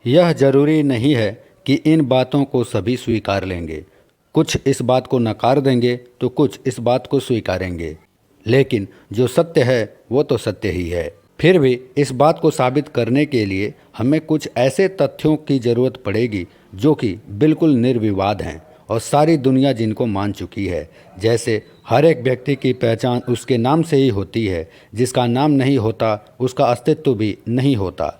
यह जरूरी नहीं है कि इन बातों को सभी स्वीकार लेंगे। कुछ इस बात को नकार देंगे तो कुछ इस बात को स्वीकारेंगे, लेकिन जो सत्य है वो तो सत्य ही है। फिर भी इस बात को साबित करने के लिए हमें कुछ ऐसे तथ्यों की ज़रूरत पड़ेगी जो कि बिल्कुल निर्विवाद हैं और सारी दुनिया जिनको मान चुकी है। जैसे हर एक व्यक्ति की पहचान उसके नाम से ही होती है, जिसका नाम नहीं होता उसका अस्तित्व भी नहीं होता।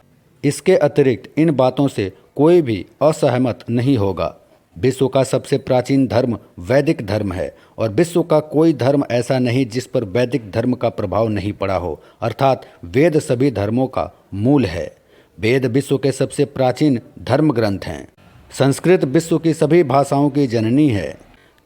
इसके अतिरिक्त इन बातों से कोई भी असहमत नहीं होगा। विश्व का सबसे प्राचीन धर्म वैदिक धर्म है और विश्व का कोई धर्म ऐसा नहीं जिस पर वैदिक धर्म का प्रभाव नहीं पड़ा हो, अर्थात वेद सभी धर्मों का मूल है। वेद विश्व के सबसे प्राचीन धर्म ग्रंथ हैं। संस्कृत विश्व की सभी भाषाओं की जननी है।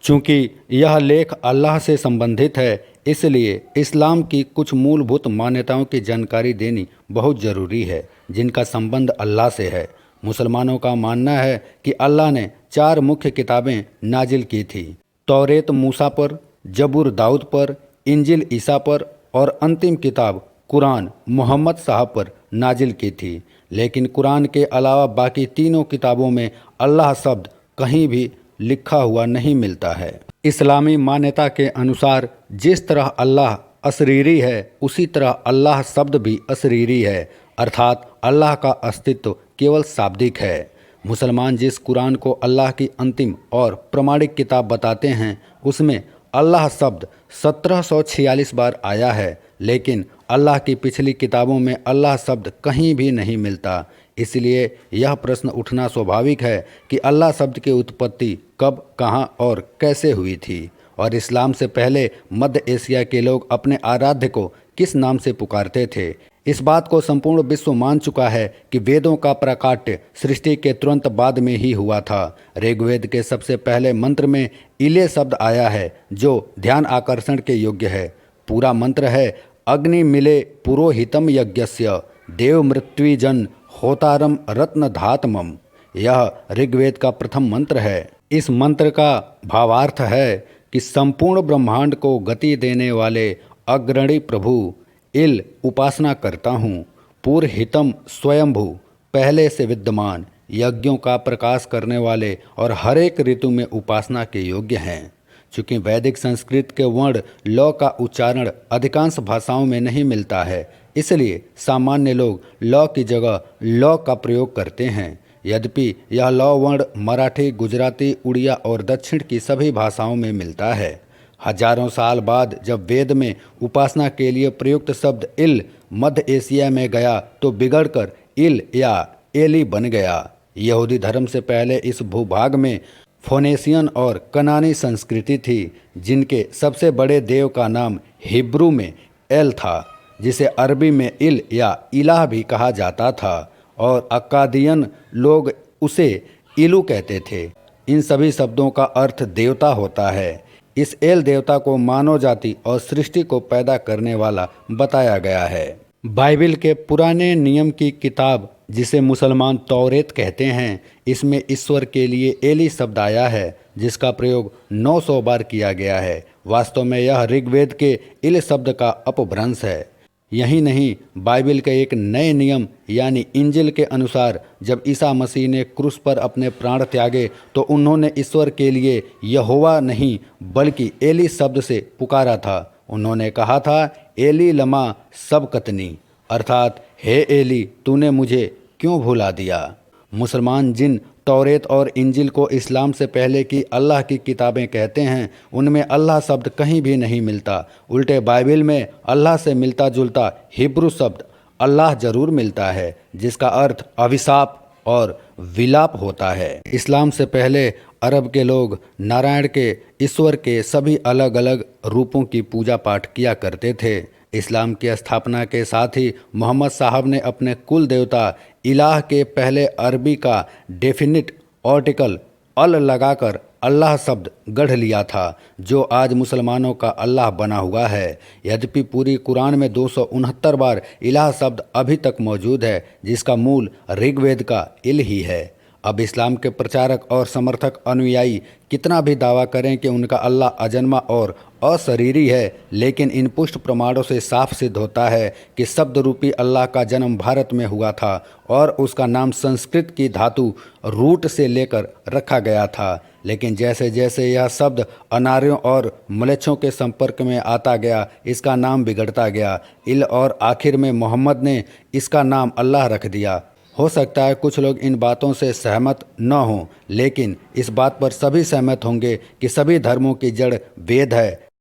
चूंकि यह लेख अल्लाह से संबंधित है, इसलिए इस्लाम की कुछ मूलभूत मान्यताओं की जानकारी देनी बहुत ज़रूरी है जिनका संबंध अल्लाह से है। मुसलमानों का मानना है कि अल्लाह ने 4 मुख्य किताबें नाजिल की थी। तौरेत मूसा पर, जबूर दाऊद पर, इंजिल ईसा पर और अंतिम किताब कुरान मोहम्मद साहब पर नाजिल की थी। लेकिन कुरान के अलावा बाकी तीनों किताबों में अल्लाह शब्द कहीं भी लिखा हुआ नहीं मिलता है। इस्लामी मान्यता के अनुसार जिस तरह अल्लाह अशरीरी है, उसी तरह अल्लाह शब्द भी अशरीरी है, अर्थात अल्लाह का अस्तित्व केवल शाब्दिक है। मुसलमान जिस कुरान को अल्लाह की अंतिम और प्रमाणिक किताब बताते हैं, उसमें अल्लाह शब्द 1746 बार आया है, लेकिन अल्लाह की पिछली किताबों में अल्लाह शब्द कहीं भी नहीं मिलता। इसलिए यह प्रश्न उठना स्वाभाविक है कि अल्लाह शब्द की उत्पत्ति कब, कहाँ और कैसे हुई थी, और इस्लाम से पहले मध्य एशिया के लोग अपने आराध्य को किस नाम से पुकारते थे। इस बात को संपूर्ण विश्व मान चुका है कि वेदों का प्राकाट्य सृष्टि के तुरंत बाद में ही हुआ था। ऋग्वेद के सबसे पहले मंत्र में इले शब्द आया है, जो ध्यान आकर्षण के योग्य है। पूरा मंत्र है अग्नि मिले पुरोहितम यज्ञस्य देव मृत्युजन होतारम रत्न धातमम। यह ऋग्वेद का प्रथम मंत्र है। इस मंत्र का भावार्थ है कि संपूर्ण ब्रह्मांड को गति देने वाले अग्रणी प्रभु इल उपासना करता हूँ। पुरहितम स्वयंभू पहले से विद्यमान यज्ञों का प्रकाश करने वाले और हर एक ऋतु में उपासना के योग्य हैं। चूँकि वैदिक संस्कृत के वर्ण लौ का उच्चारण अधिकांश भाषाओं में नहीं मिलता है, इसलिए सामान्य लोग लौ की जगह लौ का प्रयोग करते हैं। यद्यपि यह लौ वर्ण मराठी, गुजराती, उड़िया और दक्षिण की सभी भाषाओं में मिलता है। हजारों साल बाद जब वेद में उपासना के लिए प्रयुक्त शब्द इल मध्य एशिया में गया तो बिगड़कर इल या एली बन गया। यहूदी धर्म से पहले इस भूभाग में फोनेशियन और कनानी संस्कृति थी, जिनके सबसे बड़े देव का नाम हिब्रू में एल था, जिसे अरबी में इल या इलाह भी कहा जाता था, और अक्कादियन लोग उसे इलू कहते थे। इन सभी शब्दों का अर्थ देवता होता है। इस एल देवता को मानव जाति और सृष्टि को पैदा करने वाला बताया गया है। बाइबिल के पुराने नियम की किताब, जिसे मुसलमान तौरेत कहते हैं, इसमें ईश्वर के लिए एली शब्द आया है, जिसका प्रयोग 900 बार किया गया है। वास्तव में यह ऋग्वेद के इल शब्द का अपभ्रंश है। यही नहीं, बाइबिल के एक नए नियम यानी इंजिल के अनुसार जब ईसा मसीह ने क्रूस पर अपने प्राण त्यागे तो उन्होंने ईश्वर के लिए यहोवा नहीं बल्कि एली शब्द से पुकारा था। उन्होंने कहा था एली लमा सबकतनी, अर्थात हे एली तूने मुझे क्यों भुला दिया। मुसलमान जिन तौरेत और इंजिल को इस्लाम से पहले की अल्लाह की किताबें कहते हैं, उनमें अल्लाह शब्द कहीं भी नहीं मिलता। उल्टे बाइबिल में अल्लाह से मिलता जुलता हिब्रू शब्द अल्लाह जरूर मिलता है, जिसका अर्थ अभिशाप और विलाप होता है। इस्लाम से पहले अरब के लोग नारायण के, ईश्वर के सभी अलग अलग रूपों की पूजा पाठ किया करते थे। इस्लाम की स्थापना के साथ ही मोहम्मद साहब ने अपने कुल देवता इलाह के पहले अरबी का डेफिनिट आर्टिकल अल लगाकर अल्लाह शब्द गढ़ लिया था, जो आज मुसलमानों का अल्लाह बना हुआ है। यद्यपि पूरी कुरान में 269 बार इलाह शब्द अभी तक मौजूद है, जिसका मूल ऋग्वेद का इल ही है। अब इस्लाम के प्रचारक और समर्थक अनुयायी कितना भी दावा करें कि उनका अल्लाह अजन्मा और अशरीरी है, लेकिन इन पुष्ट प्रमाणों से साफ सिद्ध होता है कि शब्द रूपी अल्लाह का जन्म भारत में हुआ था और उसका नाम संस्कृत की धातु रूट से लेकर रखा गया था। लेकिन जैसे जैसे यह शब्द अनार्यों और म्लेच्छों के संपर्क में आता गया, इसका नाम बिगड़ता गया और आखिर में मोहम्मद ने इसका नाम अल्लाह रख दिया। हो सकता है कुछ लोग इन बातों से सहमत न हों, लेकिन इस बात पर सभी सहमत होंगे कि सभी धर्मों की जड़ वेद है।